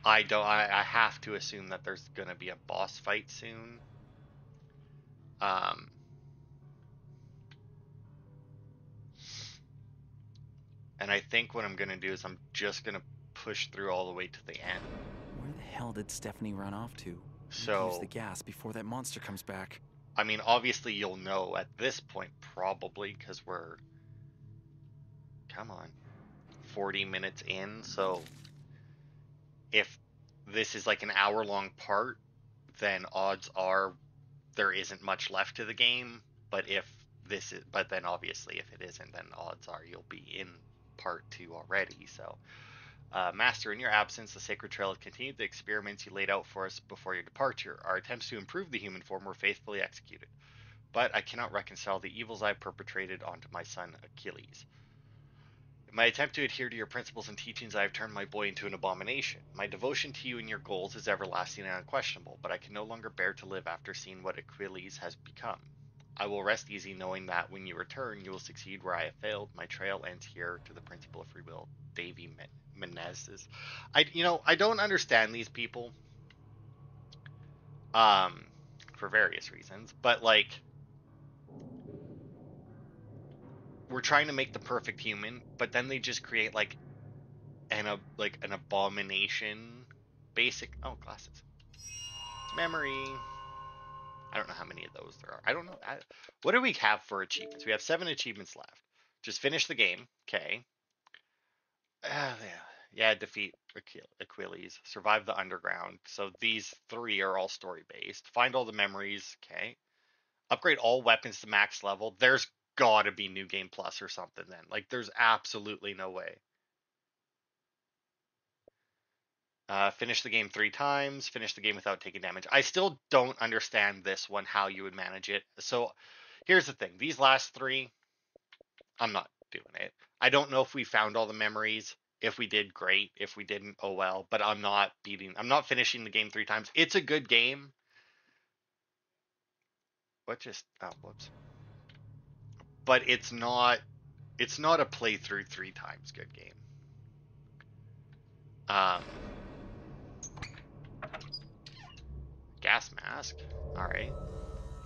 I don't. I have to assume that there's gonna be a boss fight soon. And I think what I'm gonna do is I'm just gonna push through all the way to the end. Where the hell did Stephanie run off to? So Use the gas before that monster comes back. I mean, obviously you'll know at this point probably because we're, come on, 40 minutes in. So if this is like an hour-long part, then odds are there isn't much left to the game. But then obviously if it isn't, then odds are you'll be in part 2 already. So, Master, in your absence, the Sacred Trail has continued the experiments you laid out for us before your departure. Our attempts to improve the human form were faithfully executed, but I cannot reconcile the evils I perpetrated onto my son Achilles. In my attempt to adhere to your principles and teachings, I have turned my boy into an abomination. My devotion to you and your goals is everlasting and unquestionable, but I can no longer bear to live after seeing what Achilles has become. I will rest easy knowing that when you return, you will succeed where I have failed. My trail ends here to the principle of free will, Davy Menezes. I don't understand these people, um, for various reasons, but like, we're trying to make the perfect human, but then they just create like an abomination basic. Oh, glasses. Memory. I don't know how many of those there are. I don't know. What do we have for achievements? We have 7 achievements left. Just finish the game. Okay. Yeah, defeat Achilles. Survive the underground. So these 3 are all story based. Find all the memories. Okay. Upgrade all weapons to max level. There's gotta be New Game Plus or something then. Like, there's absolutely no way. Finish the game 3 times. Finish the game without taking damage. I still don't understand this one, how you would manage it. So here's the thing. These last 3, I'm not doing it. I don't know if we found all the memories. If we did, great. If we didn't, oh well. But I'm not finishing the game 3 times. It's a good game. Whoops. But it's not a playthrough 3 times good game. Gas mask. Alright.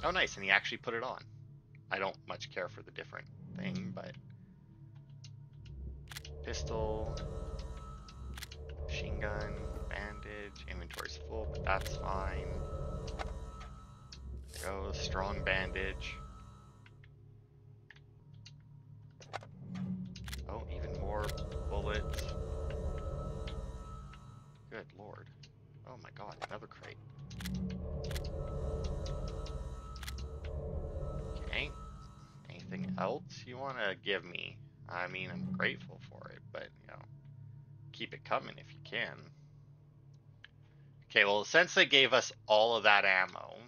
Oh, nice. And he actually put it on. I don't much care for the different thing, but pistol, machine gun, bandage, inventory's full, but that's fine. There goes strong bandage. Oh, even more bullets. Good lord. Oh my god, another crate. Okay. Anything else you want to give me? I mean, I'm grateful for it, but, keep it coming if you can. Okay, well, since they gave us all of that ammo,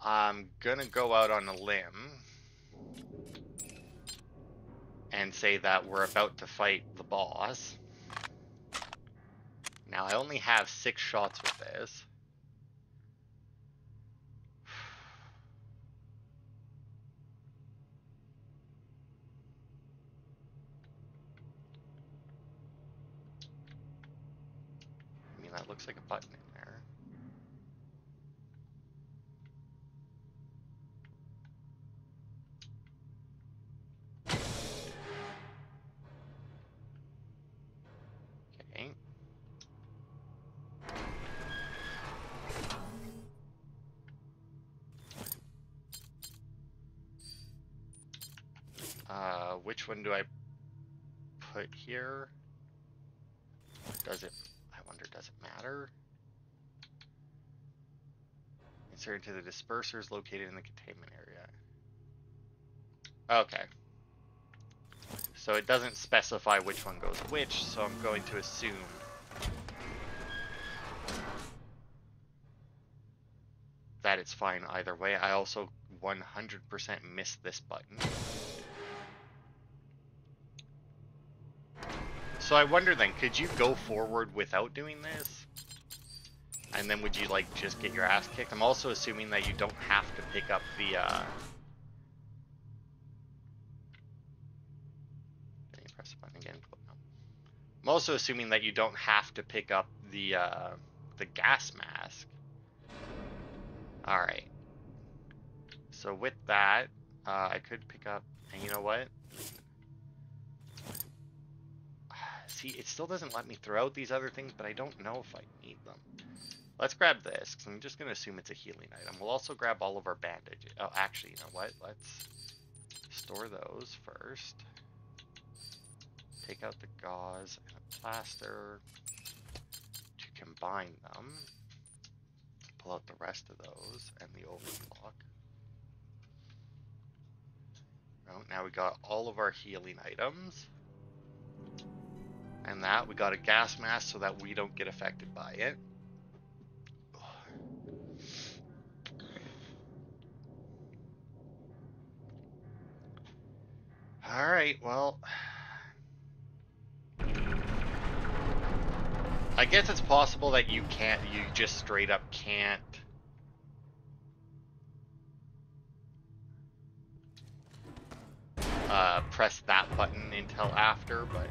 I'm gonna go out on a limb and say that we're about to fight the boss. Now, I only have 6 shots with this. I mean, that looks like a button in there. Okay. Which one do I put here? Does it matter? Insert into the dispersers located in the containment area. Okay. So it doesn't specify which one goes which, so I'm going to assume that it's fine either way. I also 100% missed this button. So I wonder then, could you go forward without doing this? And then would you, like, just get your ass kicked? I'm also assuming that you don't have to pick up the, Can you press the button again? No. I'm also assuming that you don't have to pick up the gas mask. All right. So with that, I could pick up, and you know what? See, it still doesn't let me throw out these other things, but I don't know if I need them. Let's grab this, because I'm just going to assume it's a healing item. We'll also grab all of our bandages. Oh, actually, you know what? Let's store those first. Take out the gauze and a plaster to combine them. Pull out the rest of those and the overclock. Oh, now we got all of our healing items. And that, we got a gas mask so that we don't get affected by it. Alright, well, I guess it's possible that you just straight up can't press that button until after, but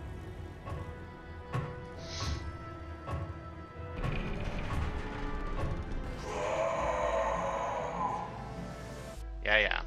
yeah.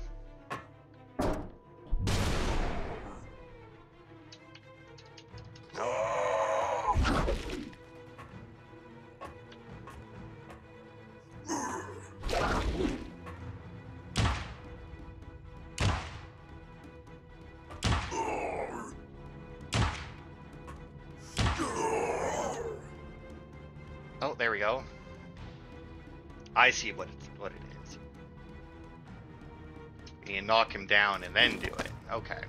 Oh, there we go. I see what it is. You knock him down and then do it. Okay.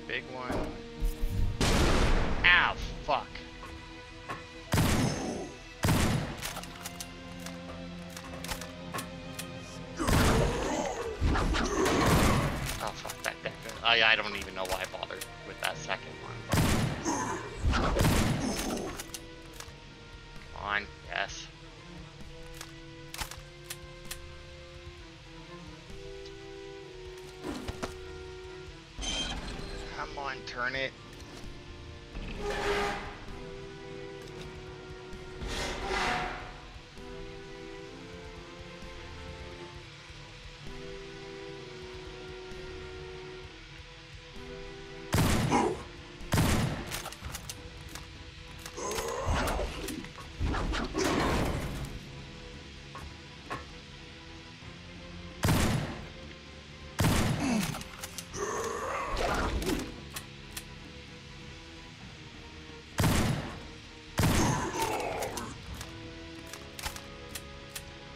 Big one. Ow, fuck. Oh, fuck that deck. I don't even know why I bothered with that second one. Come on, yes. Come on, turn it.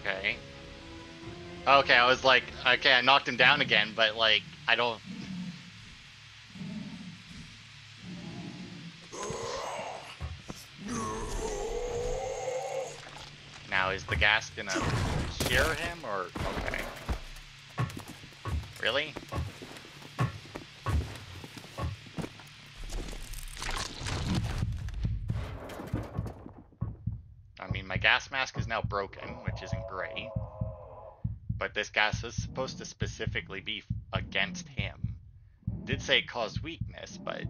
Okay. Okay, I was like, okay, I knocked him down again, but like, I don't... Now, is the gas gonna cure him, or... Okay. Really? I mean, my gas mask is now broken, which isn't great. But this gas is supposed to specifically be against him. Did say it caused weakness, but...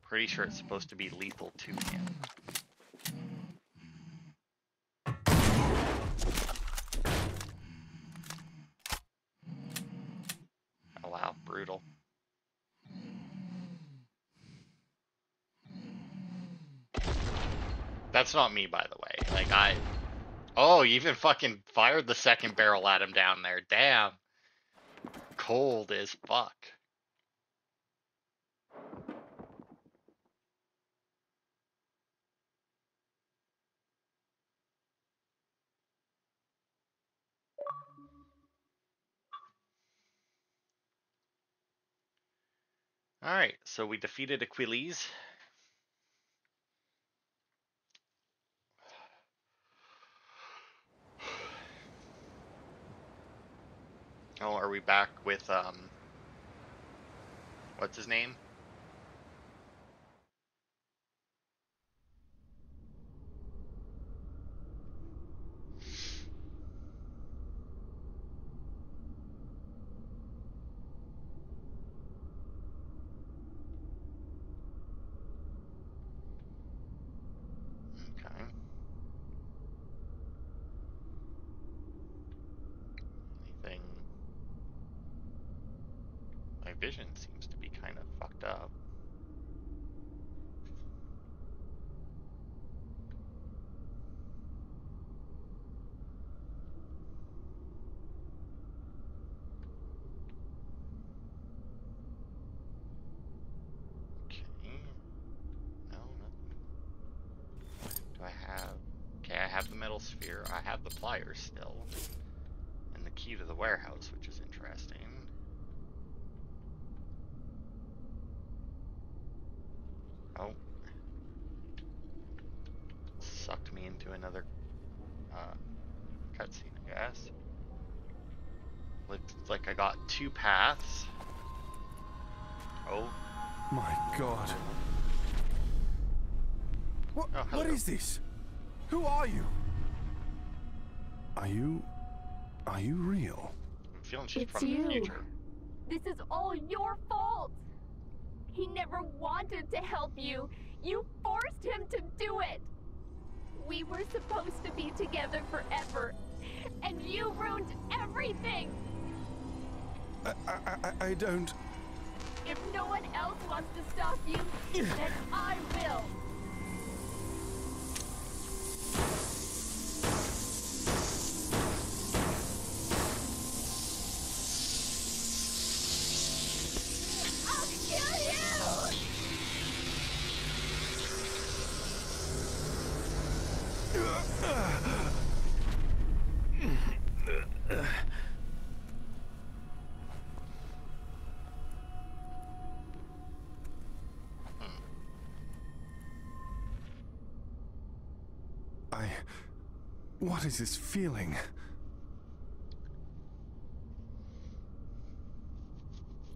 Pretty sure it's supposed to be lethal to him. Oh wow, brutal. That's not me, by the way. Like, Oh, you even fucking fired the second barrel at him down there. Damn. Cold as fuck. Alright, so we defeated Achilles. Oh, are we back with what's his name? Okay. Anything? My vision seems to be kind of fucked up. Okay. No, nothing. Do I have? Okay, I have the metal sphere. I have the pliers still, and the key to the warehouse, which is interesting. Oh, sucked me into another uh, cutscene, I guess. Looks like I got two paths. Oh, My God. oh, hello. What is this? Who are you? Are you real? I'm feeling she's It's from the you. future. This is all your fault. He never wanted to help you. You forced him to do it. We were supposed to be together forever, and you ruined everything. I don't. If no one else wants to stop you, then I will. I'll kill you! What is this feeling?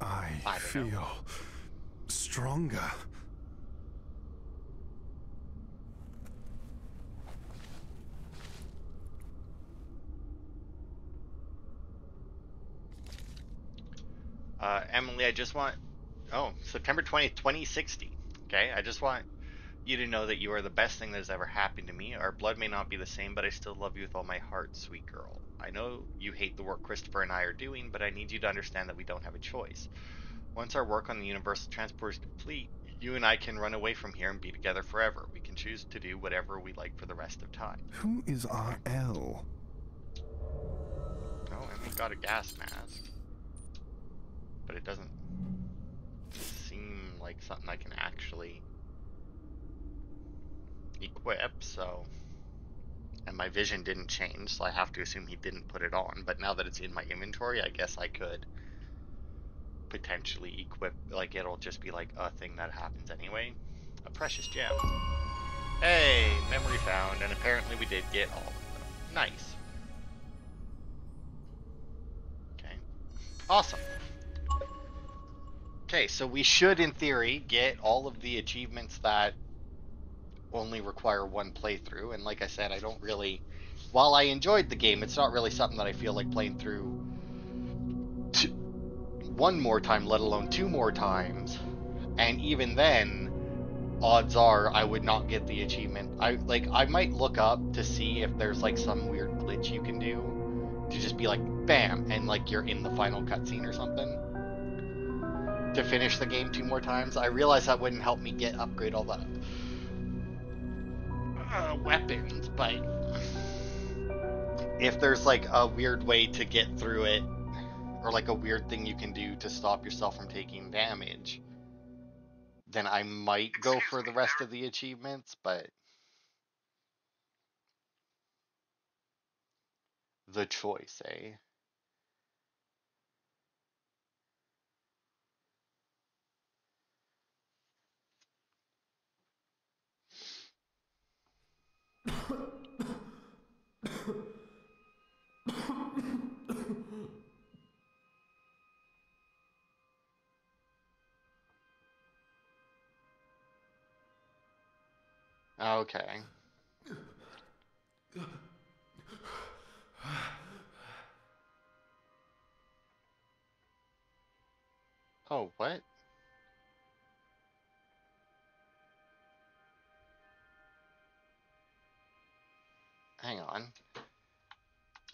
I don't feel know. stronger. Emily, I just want. Oh, September 20th, 2060. Okay, I just want you to know that you are the best thing that has ever happened to me. Our blood may not be the same, but I still love you with all my heart, sweet girl. I know you hate the work Christopher and I are doing, but I need you to understand that we don't have a choice. Once our work on the Universal Transport is complete, you and I can run away from here and be together forever. We can choose to do whatever we like for the rest of time. Who is Okay. RL? Oh, and we got a gas mask. But it doesn't seem like something I can actually equip, so. And my vision didn't change, so I have to assume he didn't put it on. But now that it's in my inventory, I guess I could potentially equip, like, it'll just be like a thing that happens anyway. A precious gem. Hey, memory found, and apparently we did get all of them. Nice. Okay. Awesome. Okay, so we should, in theory, get all of the achievements that only require one playthrough. And like I said, I don't really. While I enjoyed the game, it's not really something that I feel like playing through one more time, let alone two more times. And even then, odds are I would not get the achievement. I might look up to see if there's like some weird glitch you can do to just be like bam and like you're in the final cutscene or something to finish the game two more times. I realize that wouldn't help me upgrade all the weapons, but if there's like a weird way to get through it or like a weird thing you can do to stop yourself from taking damage, then I might go for the rest of the achievements, but the choice, eh? Okay. Oh, what? Hang on.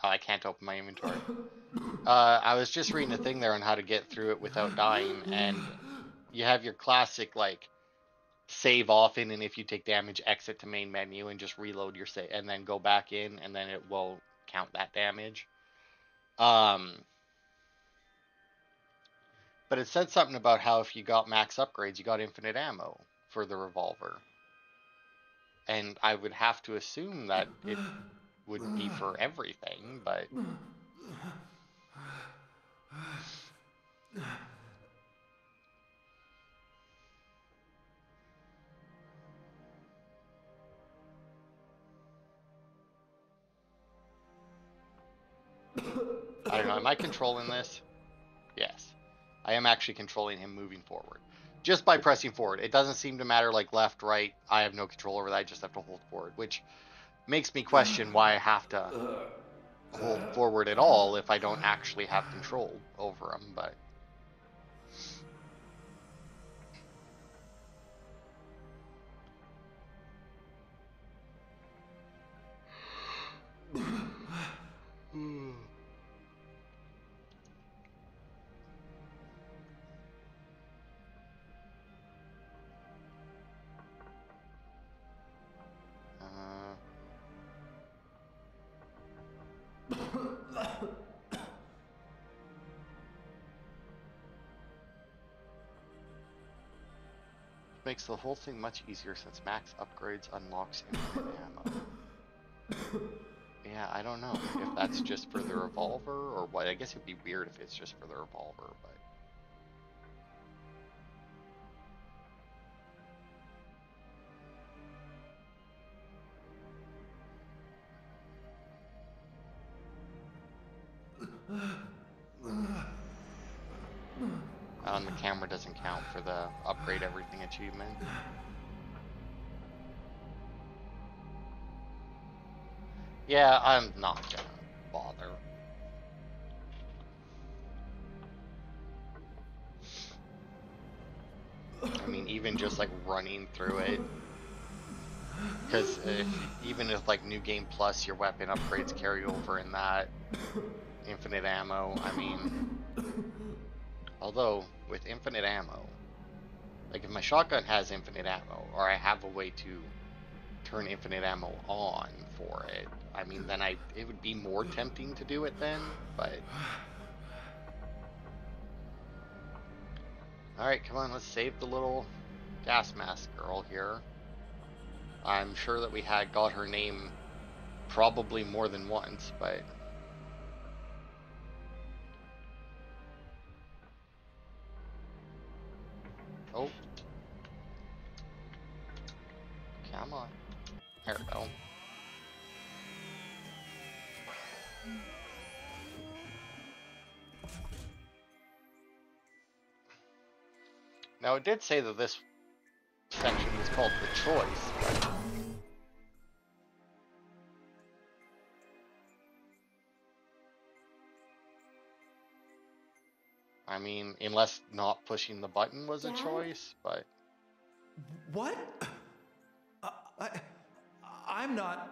Oh, I can't open my inventory. I was just reading a thing there on how to get through it without dying, and you have your classic, like, save often, and if you take damage, exit to main menu and just reload your save, and then go back in, and then it will count that damage. But it said something about how if you got max upgrades, you got infinite ammo for the revolver. And I would have to assume that it would be for everything, but I don't know. Am I controlling this? Yes. I am actually controlling him moving forward. Just by pressing forward. It doesn't seem to matter like left, right. I have no control over that. I just have to hold forward, which makes me question why I have to hold forward at all if I don't actually have control over him, but makes the whole thing much easier since max upgrades unlocks infinite ammo. Yeah, I don't know if that's just for the revolver or what. I guess it'd be weird if it's just for the revolver, but the camera doesn't count for the upgrade everything achievement. Yeah, I'm not gonna bother. I mean, even just like running through it, because even if like New Game Plus, your weapon upgrades carry over in that infinite ammo. I mean, although with infinite ammo, like if my shotgun has infinite ammo, or I have a way to turn infinite ammo on for it, I mean, then it would be more tempting to do it then, but alright, come on, let's save the little gas mask girl here. I'm sure that we had got her name probably more than once, but oh, come on, there we go. Now, it did say that this section was called The Choice, but I mean, unless not pushing the button was a Dad? choice, but What? I'm not.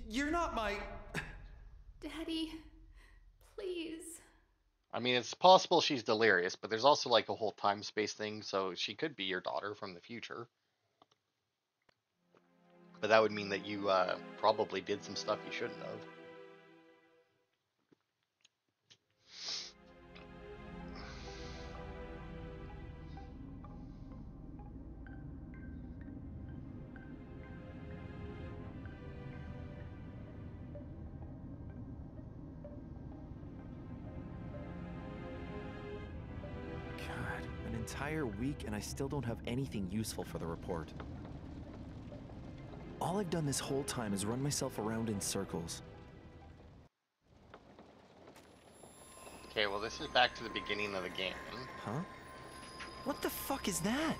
You're not my. Daddy, please. I mean, it's possible she's delirious, but there's also like a whole time space thing, so she could be your daughter from the future. But that would mean that you probably did some stuff you shouldn't have. God, an entire week and I still don't have anything useful for the report. All I've done this whole time is run myself around in circles. Okay, well, this is back to the beginning of the game. Huh? What the fuck is that?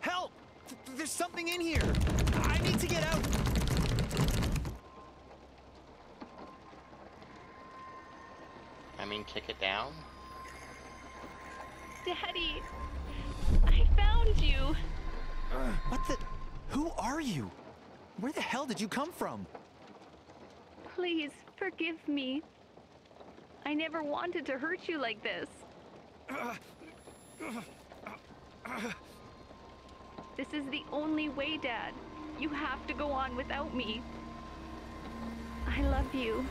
Help! There's something in here! I need to get out! I mean, kick it down? Daddy, I found you. What the? Who are you? Where the hell did you come from? Please forgive me. I never wanted to hurt you like this. This is the only way, Dad. You have to go on without me. I love you.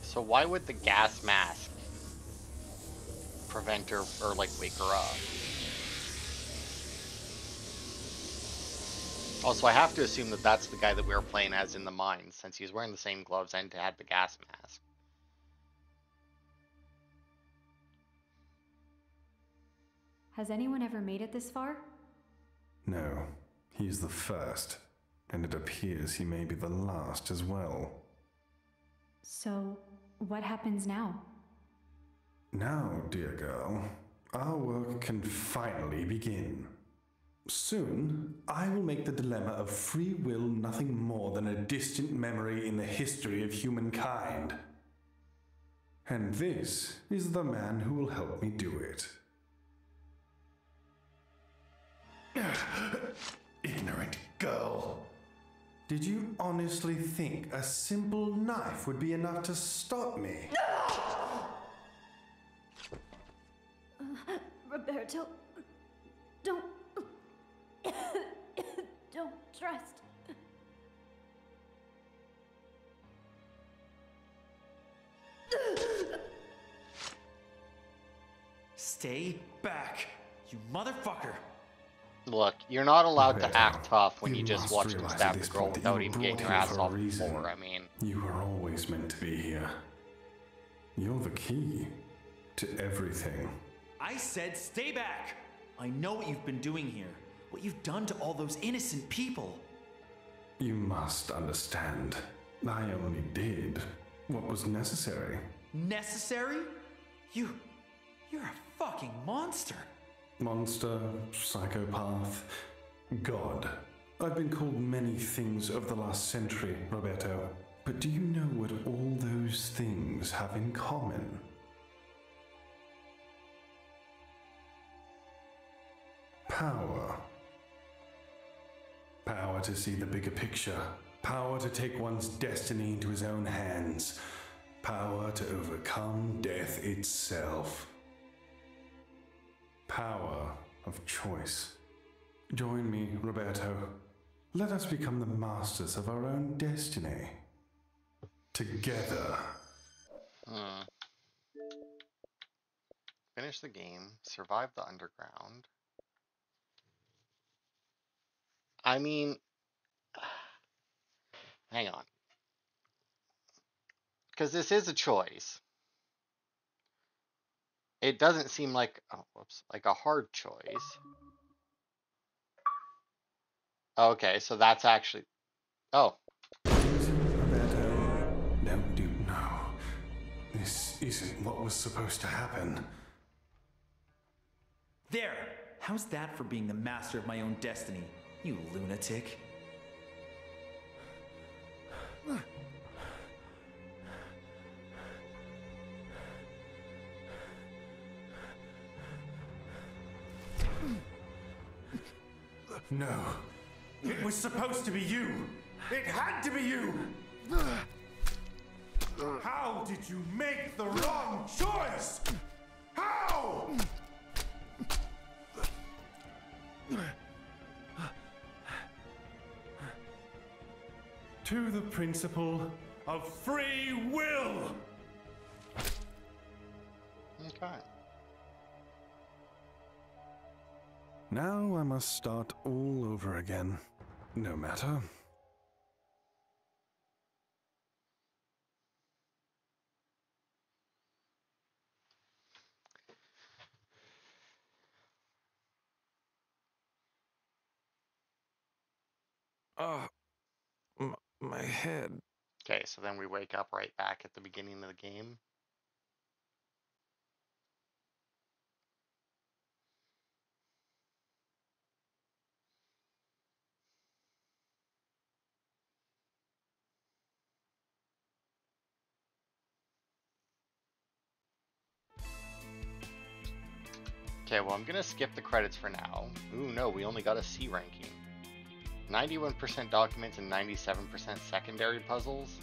So why would the gas mask prevent her or like wake her up? Also, I have to assume that that's the guy that we were playing as in the mines, since he's wearing the same gloves and had the gas mask. Has anyone ever made it this far? No, he's the first, and it appears he may be the last as well. So, what happens now? Now, dear girl, our work can finally begin. Soon, I will make the dilemma of free will nothing more than a distant memory in the history of humankind. And this is the man who will help me do it. Ignorant girl. Did you honestly think a simple knife would be enough to stop me? Roberto, don't... don't trust. Stay back, you motherfucker! Look, you're not allowed to Roberto, act tough when you you just must watch them realize stab at the this girl point that without you even were getting your brought ass here for a off the reason. floor. I mean, You were always meant to be here. You're the key to everything. I said stay back! I know what you've been doing here. What you've done to all those innocent people. You must understand. I only did what was necessary. Necessary? You're a fucking monster. Monster, psychopath, God. I've been called many things over the last century, Roberto. But do you know what all those things have in common? Power. Power to see the bigger picture. Power to take one's destiny into his own hands. Power to overcome death itself. Power of choice. Join me, Roberto. Let us become the masters of our own destiny. Together. finish the game, survive the underground. I mean, hang on. Because this is a choice. It doesn't seem like, oh, whoops, like a hard choice. Okay, so that's actually, oh. Roberto, no, dude, no. This isn't what was supposed to happen. There! How's that for being the master of my own destiny, you lunatic? No. It was supposed to be you. It had to be you. How did you make the wrong choice? How? To the principle of free will. Okay. Now I must start all over again. No matter. My head. Okay, so then we wake up right back at the beginning of the game. Okay, well, I'm gonna skip the credits for now. Ooh, no, we only got a C ranking. 91% documents and 97% secondary puzzles.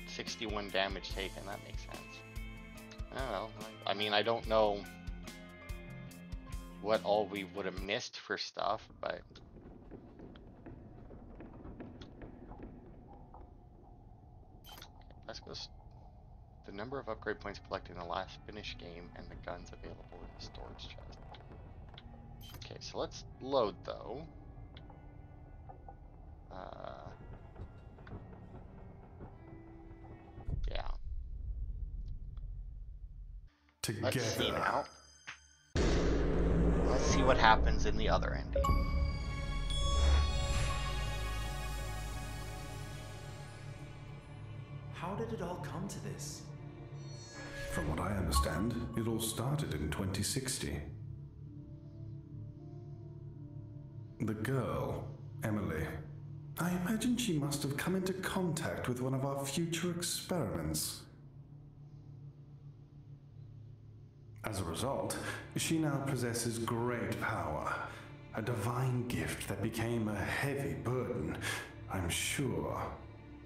61 damage taken, that makes sense. I don't know. I mean, I don't know what all we would have missed for stuff, but... Let's go... The number of upgrade points collected in the last finished game and the guns available in the storage chest. Okay, so let's load, though. Yeah. Together. Let's see now. Let's see what happens in the other ending. How did it all come to this? From what I understand, it all started in 2060. The girl, Emily. I imagine she must have come into contact with one of our future experiments. As a result, she now possesses great power, a divine gift that became a heavy burden, I'm sure.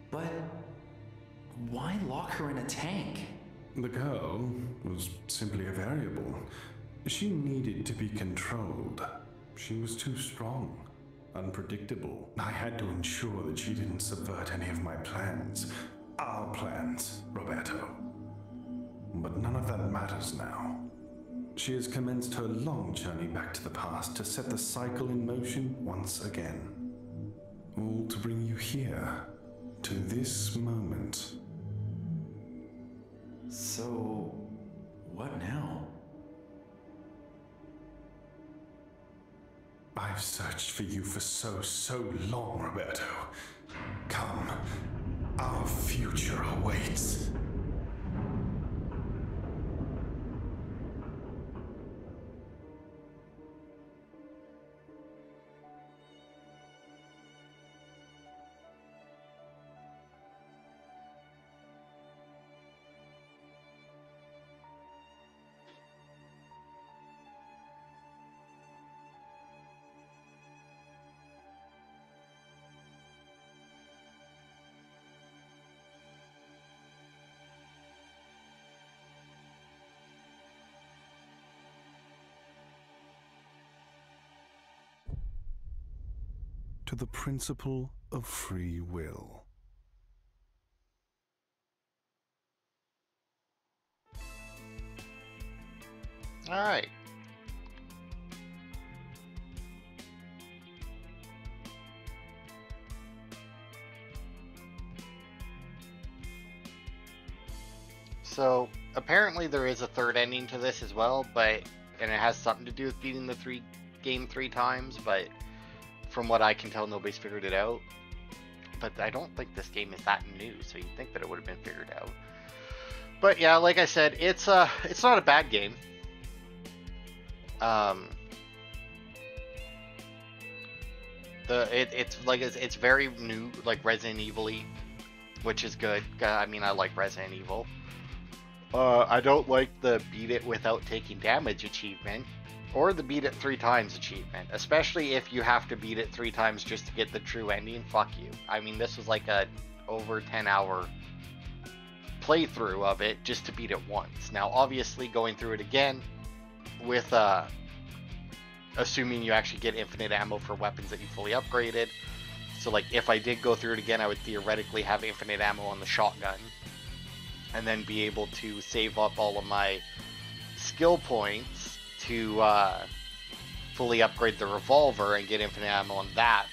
But why lock her in a tank? The girl was simply a variable. She needed to be controlled. She was too strong, unpredictable. I had to ensure that she didn't subvert any of my plans. Our plans, Roberto. But none of that matters now. She has commenced her long journey back to the past to set the cycle in motion once again. All to bring you here, to this moment. So, what now? I've searched for you for so long, Roberto. Come, our future awaits. To the principle of free will. All right. So apparently there is a third ending to this as well, and it has something to do with beating the game three times, but from what I can tell, nobody's figured it out. But I don't think this game is that new, so you'd think that it would have been figured out. But yeah, like I said, it's not a bad game. It's very new, like Resident Evil-y, which is good. I mean, I like Resident Evil. I don't like the beat it without taking damage achievement, or the beat it 3 times achievement, especially if you have to beat it 3 times just to get the true ending. Fuck you. I mean, this was like a over 10-hour playthrough of it just to beat it once. Now, obviously, going through it again with assuming you actually get infinite ammo for weapons that you fully upgraded. So, like, if I did go through it again, I would theoretically have infinite ammo on the shotgun, and then be able to save up all of my skill points to fully upgrade the revolver and get infinite ammo on that,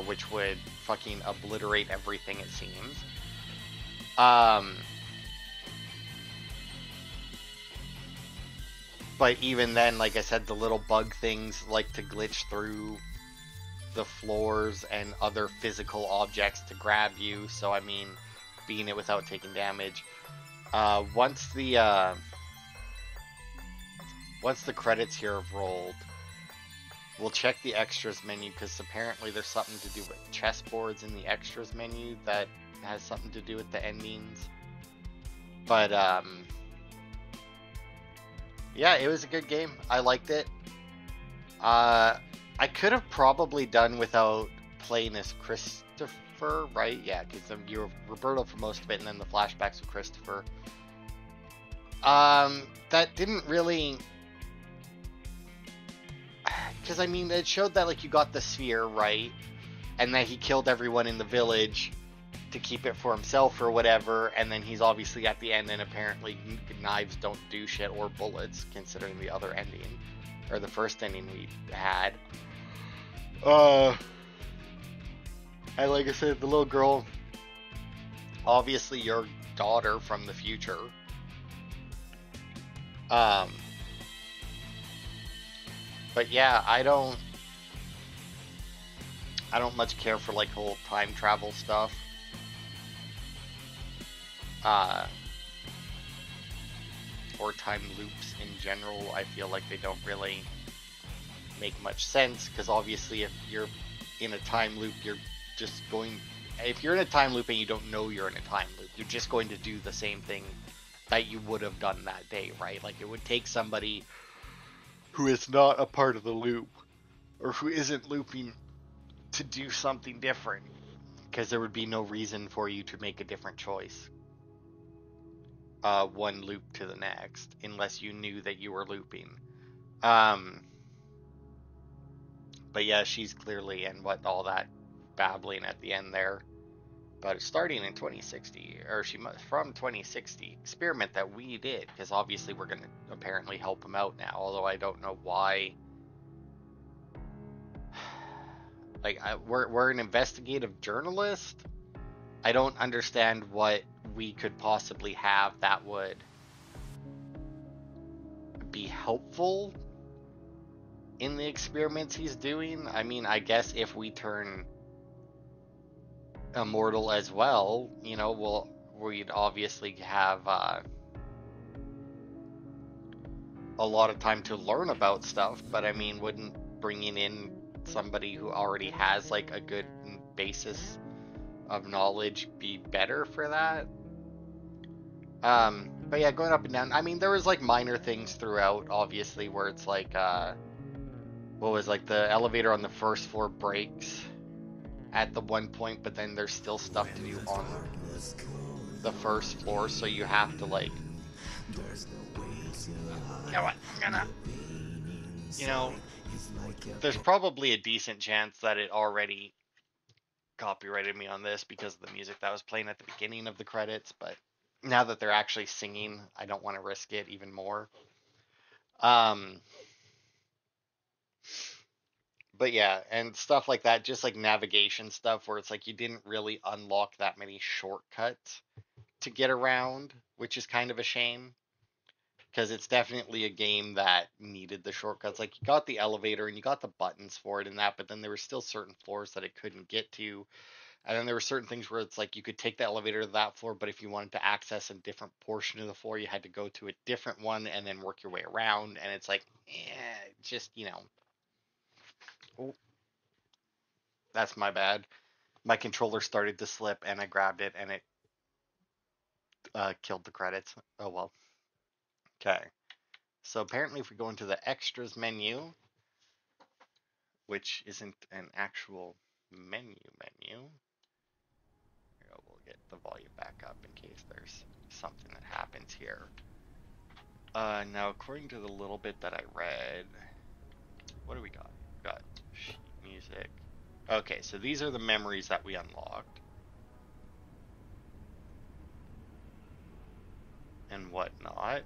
which would fucking obliterate everything, it seems. But even then, like I said, the little bug things like to glitch through the floors and other physical objects to grab you. So, I mean, beating it without taking damage. Once the credits here have rolled, we'll check the extras menu, because apparently there's something to do with chessboards in the extras menu that has something to do with the endings. But, yeah, it was a good game. I liked it. I could have probably done without playing as Christopher, right? Yeah, because you were Roberto for most of it, and then the flashbacks with Christopher. That didn't really... Because, I mean, it showed that, like, you got the sphere, right? And that he killed everyone in the village to keep it for himself or whatever, and then he's obviously at the end, and apparently knives don't do shit, or bullets, considering the other ending, or the first ending we had. And like I said, the little girl, obviously your daughter from the future. But yeah, I don't much care for like whole time travel stuff. Or time loops in general. I feel like they don't really make much sense, because obviously if you're in a time loop, you're just going... If you're in a time loop and you don't know you're in a time loop, you're just going to do the same thing that you would have done that day, right? Like, it would take somebody who is not a part of the loop, or who isn't looping, to do something different, because there would be no reason for you to make a different choice. One loop to the next, unless you knew that you were looping. But yeah, she's clearly, and what all that babbling at the end there. But starting in 2060, or from 2060, experiment that we did, because obviously we're going to apparently help him out now, although I don't know why. Like, we're an investigative journalist. I don't understand what we could possibly have that would be helpful in the experiments he's doing. I mean, I guess if we turn immortal as well, you know, we'd obviously have a lot of time to learn about stuff, but I mean, wouldn't bringing in somebody who already has like a good basis of knowledge be better for that? But yeah, going up and down, I mean, there was like minor things throughout, obviously, where it's like, what was like the elevator on the first floor breaks at the one point, but then there's still stuff to do on the first floor, so you have to like, you know what, there's probably a decent chance that it already copyrighted me on this because of the music that was playing at the beginning of the credits, but now that they're actually singing, I don't want to risk it even more. But yeah, and stuff like that, just like navigation stuff where it's like you didn't really unlock that many shortcuts to get around, which is kind of a shame, because it's definitely a game that needed the shortcuts. Like, you got the elevator and you got the buttons for it and that, but then there were still certain floors that it couldn't get to. And then there were certain things where it's like you could take the elevator to that floor, but if you wanted to access a different portion of the floor, you had to go to a different one and then work your way around. And it's like, just, oh, that's my bad. My controller started to slip and I grabbed it and it killed the credits. Oh well. Okay. So apparently if we go into the extras menu, which isn't an actual menu, we'll get the volume back up in case there's something that happens here. Now, according to the little bit that I read, what do we got? We got sheet music. Okay, so these are the memories that we unlocked. And whatnot.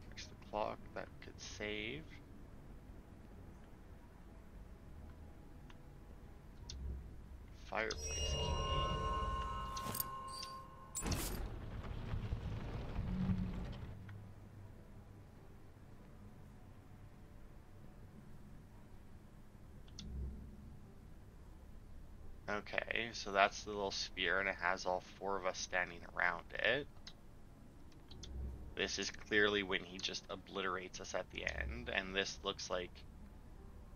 There's the clock that could save. fireplace key. Okay, so that's the little sphere, and it has all 4 of us standing around it. This is clearly when he just obliterates us at the end, and this looks like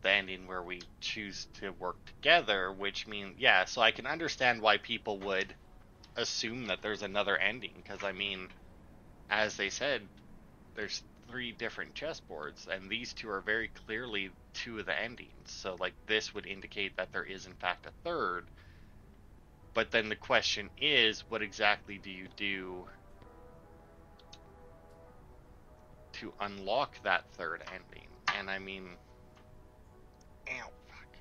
the ending where we choose to work together, which means, yeah, so I can understand why people would assume that there's another ending, because, I mean, as they said, there's 3 different chessboards, and these 2 are very clearly 2 of the endings, so, like, this would indicate that there is, in fact, a third. But then the question is, what exactly do you do to unlock that third ending? And I mean, ow, fuck.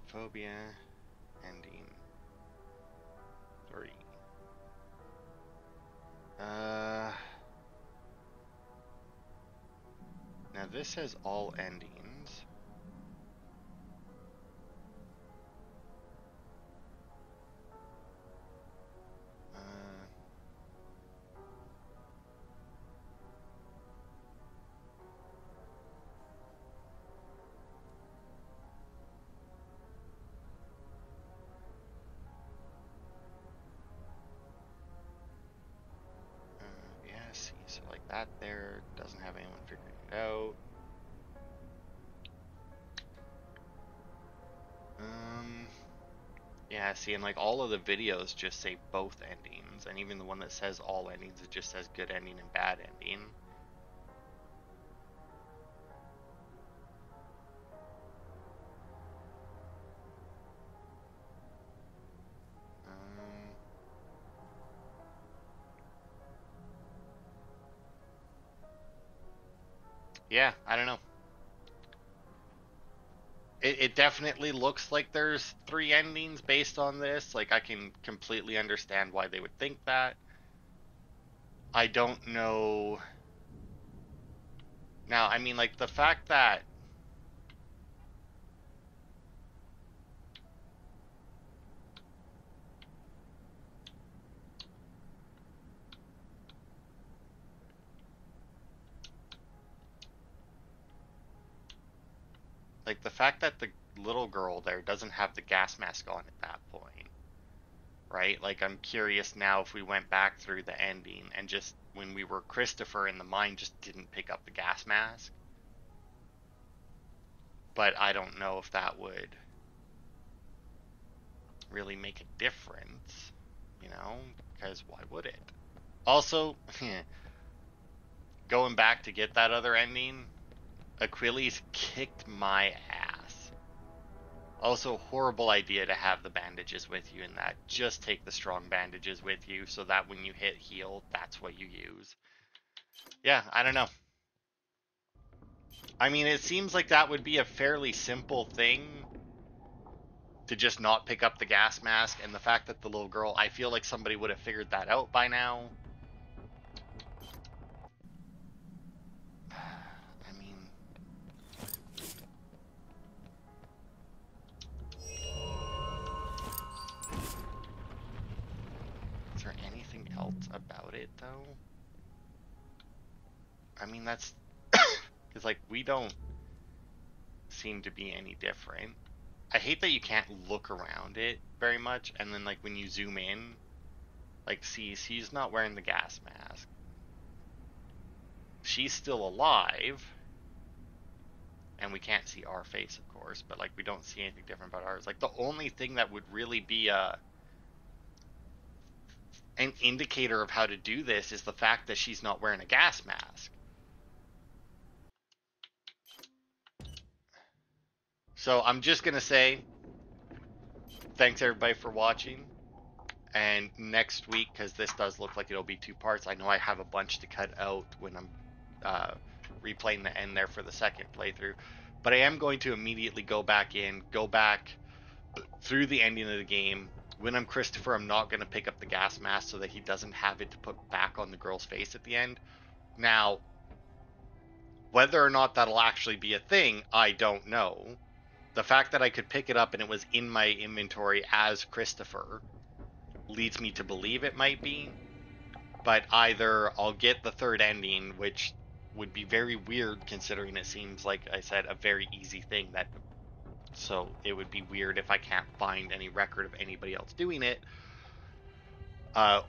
Phobia ending 3. Now this says all endings. Yeah, see, so like that there doesn't have anyone figuring it out. Yeah, see, and like all of the videos just say both endings, and even the one that says all endings, it just says good ending and bad ending. Yeah, I don't know. It definitely looks like there's 3 endings based on this. Like, I can completely understand why they would think that. I don't know. Now, I mean, like, the fact that the little girl there doesn't have the gas mask on at that point, right? Like, I'm curious now if we went back through the ending and just when we were Christopher in the mine just didn't pick up the gas mask. But I don't know if that would really make a difference, you know, because why would it? Also, going back to get that other ending, Achilles kicked my ass. Also, horrible idea to have the bandages with you in that. Just take the strong bandages with you so that when you hit heal, that's what you use. Yeah, I don't know. I mean, it seems like that would be a fairly simple thing to just not pick up the gas mask, and the fact that the little girl, I feel like somebody would have figured that out by now. I mean, is there anything else about it, though? I mean, that's... Because, like, we don't seem to be any different. I hate that you can't look around it very much, and then, like, when you zoom in, like, see, she's not wearing the gas mask. She's still alive, and we can't see our face, of course, but, like, we don't see anything different about ours. Like, the only thing that would really be an indicator of how to do this is the fact that she's not wearing a gas mask. So I'm just going to say, thanks everybody for watching. And next week, because this does look like it'll be 2 parts, I know I have a bunch to cut out when I'm replaying the end there for the second playthrough. But I am going to immediately go back through the ending of the game. When I'm Christopher, I'm not going to pick up the gas mask so that he doesn't have it to put back on the girl's face at the end. Now, whether or not that'll actually be a thing, I don't know. the fact that I could pick it up and it was in my inventory as Christopher leads me to believe it might be. But either I'll get the third ending, which would be very weird considering it seems, like I said, a very easy thing, that so it would be weird if I can't find any record of anybody else doing it,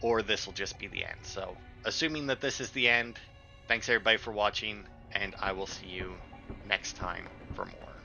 or this will just be the end. So assuming that this is the end, thanks everybody for watching, and I will see you next time for more.